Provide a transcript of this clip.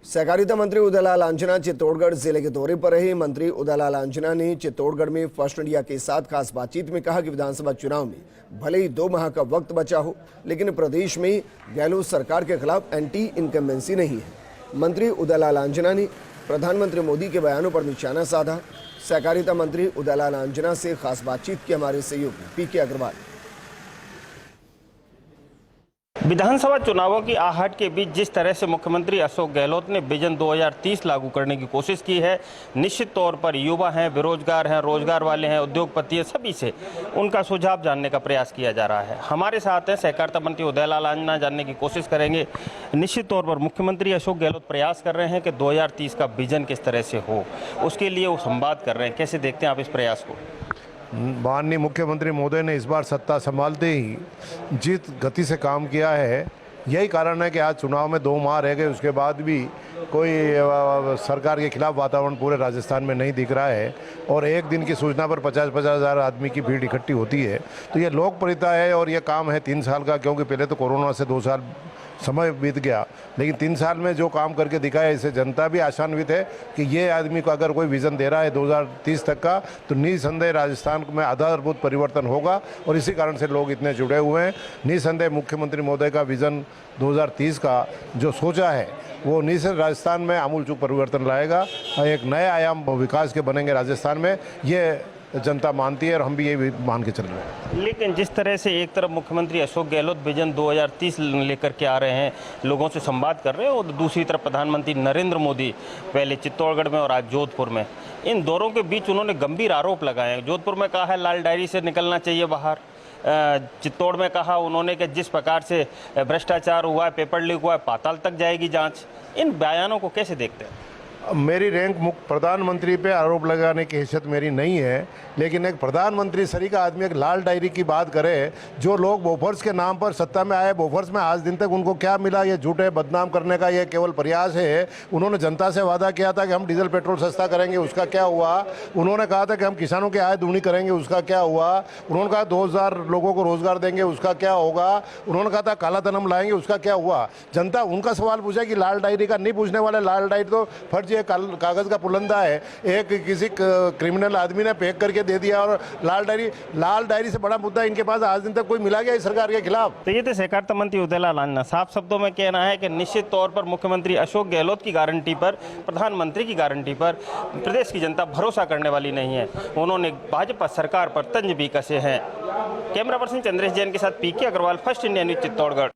सहकारिता मंत्री उदयलाल आंजना चित्तौड़गढ़ जिले के दौरे पर रहे। मंत्री उदयलाल आंजना ने चित्तौड़गढ़ में फर्स्ट इंडिया के साथ खास बातचीत में कहा कि विधानसभा चुनाव में भले ही 2 माह का वक्त बचा हो, लेकिन प्रदेश में गहलोत सरकार के खिलाफ एंटी इनकम्बेंसी नहीं है। मंत्री उदयलाल आंजना ने प्रधानमंत्री मोदी के बयानों पर निशाना साधा। सहकारिता मंत्री उदयलाल आंजना से खास बातचीत की हमारे सहयोगी पीके अग्रवाल। विधानसभा चुनावों की आहट के बीच जिस तरह से मुख्यमंत्री अशोक गहलोत ने विजन 2030 लागू करने की कोशिश की है, निश्चित तौर पर युवा हैं, बेरोजगार हैं, रोजगार वाले हैं, उद्योगपति हैं, सभी से उनका सुझाव जानने का प्रयास किया जा रहा है। हमारे साथ हैं सहकारिता मंत्री उदयलाल आंजना, जानने की कोशिश करेंगे। निश्चित तौर पर मुख्यमंत्री अशोक गहलोत प्रयास कर रहे हैं कि 2030 का विजन किस तरह से हो, उसके लिए वो संवाद कर रहे हैं। कैसे देखते हैं आप इस प्रयास को? माननीय मुख्यमंत्री महोदय ने इस बार सत्ता संभालते ही जिस गति से काम किया है, यही कारण है कि आज चुनाव में 2 माह रह गए, उसके बाद भी कोई सरकार के खिलाफ वातावरण पूरे राजस्थान में नहीं दिख रहा है। और एक दिन की सूचना पर 50-50 हज़ार आदमी की भीड़ इकट्ठी होती है, तो ये लोकप्रियता है। और ये काम है 3 साल का, क्योंकि पहले तो कोरोना से 2 साल समय बीत गया, लेकिन 3 साल में जो काम करके दिखाया, इससे जनता भी आशान्वित है कि ये आदमी को अगर कोई विज़न दे रहा है 2030 तक का, तो निसंदेह राजस्थान में आधारभूत परिवर्तन होगा। और इसी कारण से लोग इतने जुड़े हुए हैं। निसंदेह मुख्यमंत्री महोदय का विज़न 2030 का जो सोचा है, वो निसंदेह राजस्थान में आमूलचूल परिवर्तन लाएगा। एक नए आयाम विकास के बनेंगे राजस्थान में, ये जनता मानती है और हम भी ये मान के चल रहे हैं। लेकिन जिस तरह से एक तरफ मुख्यमंत्री अशोक गहलोत विजन 2030 लेकर के आ रहे हैं, लोगों से संवाद कर रहे हैं, और दूसरी तरफ प्रधानमंत्री नरेंद्र मोदी पहले चित्तौड़गढ़ में और आज जोधपुर में, इन दौरों के बीच उन्होंने गंभीर आरोप लगाए हैं। जोधपुर में कहा है लाल डायरी से निकलना चाहिए बाहर, चित्तौड़ में कहा उन्होंने कि जिस प्रकार से भ्रष्टाचार हुआ है, पेपर लीक हुआ है, पाताल तक जाएगी जाँच। इन बयानों को कैसे देखते हैं? मेरी रैंक प्रधानमंत्री पे आरोप लगाने की हैसियत मेरी नहीं है, लेकिन एक प्रधानमंत्री सरी का आदमी एक लाल डायरी की बात करे। जो लोग बोफर्स के नाम पर सत्ता में आए, बोफर्स में आज दिन तक उनको क्या मिला, ये झूठे बदनाम करने का ये केवल प्रयास है। उन्होंने जनता से वादा किया था कि हम डीजल पेट्रोल सस्ता करेंगे, उसका क्या हुआ? उन्होंने कहा था कि हम किसानों की आय दुगनी करेंगे, उसका क्या हुआ? उन्होंने कहा 2000 लोगों को रोजगार देंगे, उसका क्या होगा? उन्होंने कहा था काला धन लाएंगे, उसका क्या हुआ? जनता उनका सवाल पूछा कि लाल डायरी का नहीं पूछने वाले। लाल डायरी तो फर्जी कागज का पुलंदा है, एक किसी क्रिमिनल आदमी ने पैक करके दे दिया। और लाल डायरी से बड़ा मुद्दा इनके पास आज दिन तक कोई मिला गया इस सरकार के खिलाफ? तो ये तो सहकारिता मंत्री उदयलाल आंजना साफ शब्दों में कहना है कि निश्चित तौर पर मुख्यमंत्री अशोक गहलोत की गारंटी पर, प्रधानमंत्री की गारंटी पर प्रदेश की जनता भरोसा करने वाली नहीं है। उन्होंने भाजपा सरकार पर तंज भी कसे हैं। कैमरा पर्सन चंद्रेश जैन के साथ P K Agarwal, first India news, Chittorgarh.